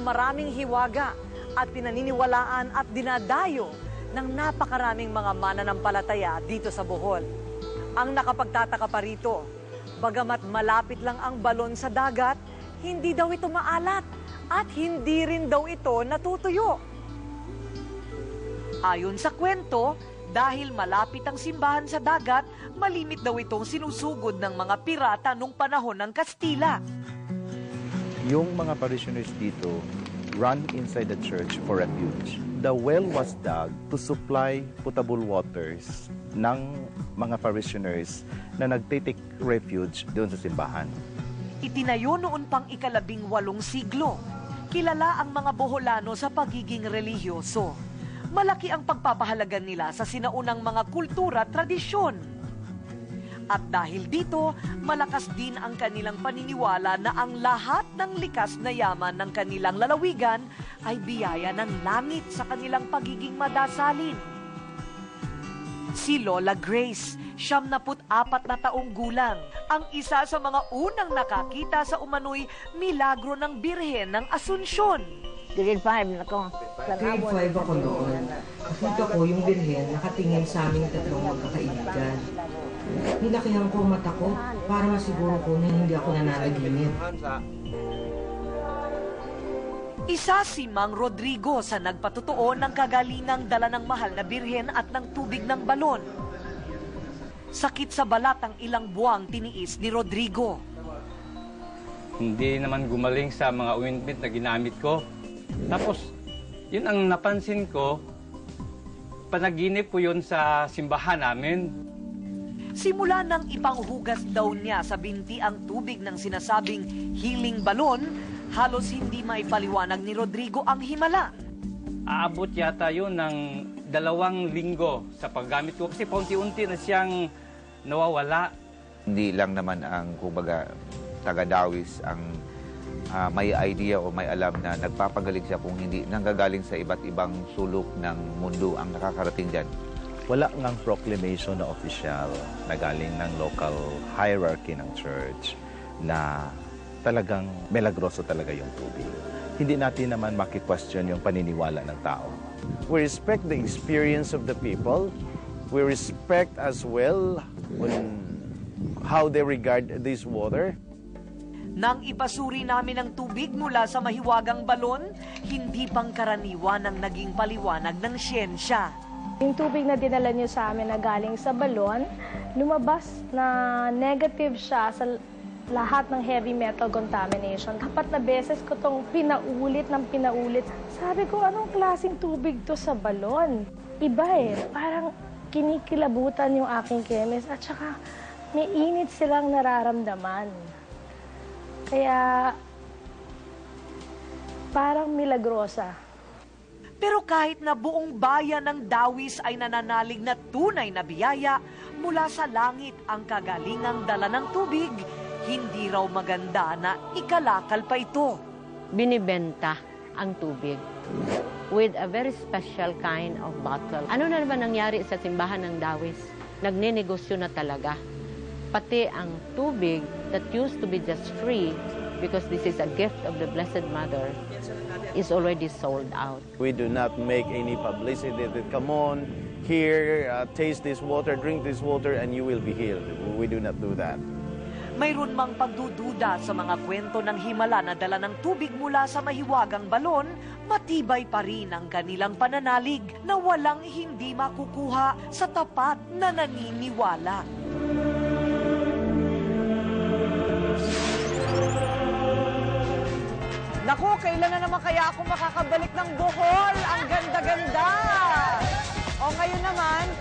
maraming hiwaga at pinaniniwalaan at dinadayo ng napakaraming mga mananampalataya dito sa Bohol. Ang nakapagtataka pa rito, bagamat malapit lang ang balon sa dagat, hindi daw ito maalat at hindi rin daw ito natutuyo. Ayon sa kwento, dahil malapit ang simbahan sa dagat, malimit daw itong sinusugod ng mga pirata nung panahon ng Kastila. Yung mga parishioners dito run inside the church for refuge. The well was dug to supply potable waters ng mga parishioners na nagtitake refuge doon sa simbahan. Itinayo noon pang ika-18 siglo. Kilala ang mga Boholano sa pagiging relihiyoso. Malaki ang pagpapahalaga nila sa sinaunang mga kultura at tradisyon. At dahil dito, malakas din ang kanilang paniniwala na ang lahat ng likas na yaman ng kanilang lalawigan ay biyaya ng langit sa kanilang pagiging madasalin. Si Lola Grace, 74 na taong gulang, ang isa sa mga unang nakakita sa umano'y milagro ng Birhen ng Asunsyon. Grade 5 na ko. Grade 5 ako noon. Nakita ko yung Birhen nakatingin sa aming tatlong magkakaibigan. Nilakihan ko ang mata ko para masiguro ko na hindi ako nananaginip. Isa si Mang Rodrigo sa nagpatutuo ng kagalingang dala ng mahal na Birhen at ng tubig ng balon. Sakit sa balat ang ilang buwang tiniis ni Rodrigo. Hindi naman gumaling sa mga ointment na ginamit ko. Tapos, yun ang napansin ko, panaginip po yun sa simbahan namin. Simula nang ipanghugas daw niya sa binti ang tubig ng sinasabing healing balon, halos hindi maipaliwanag ni Rodrigo ang himala. Aabot yata yun ng 2 linggo sa paggamit ko kasi paunti-unti na siyang nawawala. Hindi lang naman ang, kumbaga, taga-Dawis ang may idea o may alam na nagpapagaling siya kung hindi nanggagaling sa iba't ibang sulok ng mundo ang nakakarating dyan. Wala ngang proclamation na official na galing ng local hierarchy ng church na talagang milagroso talaga yung tubig. Hindi natin naman maki-question yung paniniwala ng tao. We respect the experience of the people. We respect as well on how they regard this water. Nang ipasuri namin ang tubig mula sa mahiwagang balon, hindi pangkaraniwan ang naging paliwanag ng siyensya. Yung tubig na dinala niyo sa amin na galing sa balon, lumabas na negative siya sa lahat ng heavy metal contamination. 4 na beses ko itong pinaulit ng pinaulit. Sabi ko, anong klaseng tubig to sa balon? Iba eh, parang kinikilabutan yung aking chemist at saka may init silang nararamdaman. Kaya parang milagrosa. Pero kahit na buong bayan ng Dawis ay nananalig na tunay na biyaya mula sa langit ang kagalingang dala ng tubig, hindi raw maganda na ikalakal pa ito. Binibenta ang tubig with a very special kind of bottle. Ano na naman nangyari sa simbahan ng Dawis? Nagninegosyo na talaga. Pati ang tubig that used to be just free because this is a gift of the Blessed Mother is already sold out. We do not make any publicity that, come on, here, taste this water, drink this water, and you will be healed. We do not do that. Mayroon mang pagdududa sa mga kwento ng himala na dala ng tubig mula sa mahiwagang balon, matibay pa rin ang kanilang pananalig na walang hindi makukuha sa tapat na naniniwala. Naku, kailan na naman kaya ako makakabalik ng Bohol? Ang ganda-ganda! O ngayon naman,